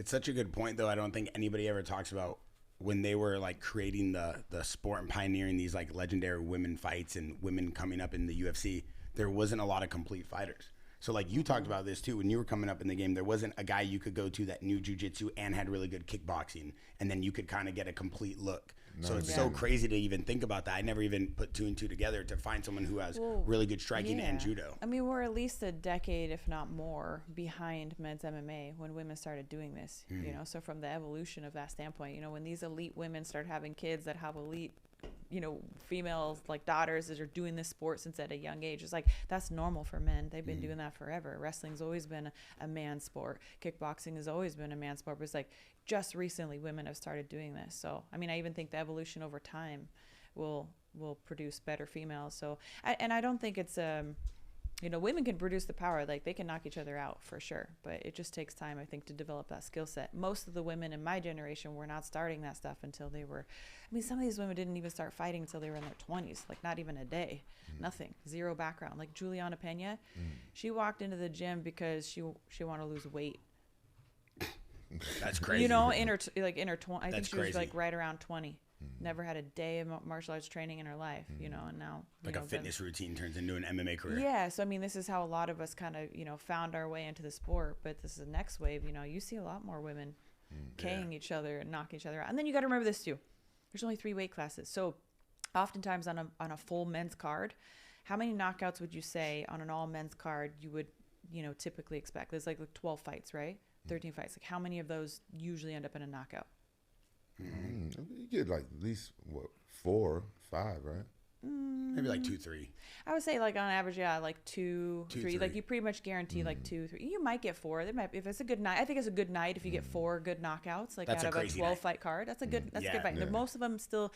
It's such a good point, though. I don't think anybody ever talks about when they were like creating the sport and pioneering these like legendary women fights and women coming up in the UFC. There wasn't a lot of complete fighters. So like you talked about this too, when you were coming up in the game, there wasn't a guy you could go to that knew jiu-jitsu and had really good kickboxing, and then you could kind of get a complete look. So it's so crazy to even think about that. I never even put two and two together to find someone who has really good striking and judo. I mean, we're at least a decade, if not more, behind men's MMA when women started doing this. You know, so from the evolution of that standpoint, you know, when these elite women start having kids that have elite, you know, females like daughters that are doing this sport since at a young age, it's like that's normal for men. They've been doing that forever. Wrestling's always been a man's sport. Kickboxing has always been a man's sport, but it's like just recently women have started doing this. So I mean, I even think the evolution over time will produce better females. So I don't think it's you know, women can produce the power, like they can knock each other out for sure, but it just takes time, I think, to develop that skill set. Most of the women in my generation were not starting that stuff until they were, I mean, some of these women didn't even start fighting until they were in their 20s, like not even a day, nothing, zero background. Like Juliana Pena, she walked into the gym because she wanted to lose weight. That's crazy. You know, in her 20s, I think she crazy. was like right around 20. Never had a day of martial arts training in her life, you know, and now like a fitness routine turns into an MMA career. Yeah, so I mean, this is how a lot of us kind of, you know, found our way into the sport. But this is the next wave. You know, you see a lot more women K-ing each other and knocking each other out. And then you got to remember this too. There's only 3 weight classes, so oftentimes on a full men's card, how many knockouts would you say on an all men's card you would, you know, typically expect? There's like 12 fights, right? 13 fights. Like how many of those usually end up in a knockout? You get like at least what 4, 5, right? Maybe like 2, 3. I would say like on average, yeah, like 2, 3. 3. Like you pretty much guarantee like 2, 3. You might get 4. There might be, if it's a good night. I think it's a good night if you get 4 good knockouts, like That's out of a 12 night. fight card. That's a good. That's a good fight. Yeah. Most of them still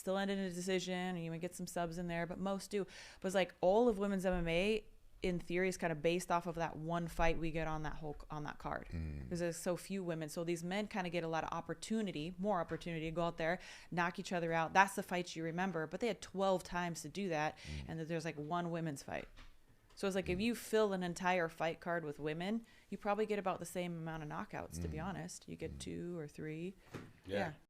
end in a decision, and you might get some subs in there, but most do. But it's like all of women's MMA, in theory, is kind of based off of that one fight we get on that card, because there's so few women. So these men kind of get a lot of more opportunity to go out there, knock each other out. That's the fights you remember, but they had 12 times to do that, and there's like one women's fight. So it's like if you fill an entire fight card with women, you probably get about the same amount of knockouts. To be honest, you get 2 or 3. Yeah.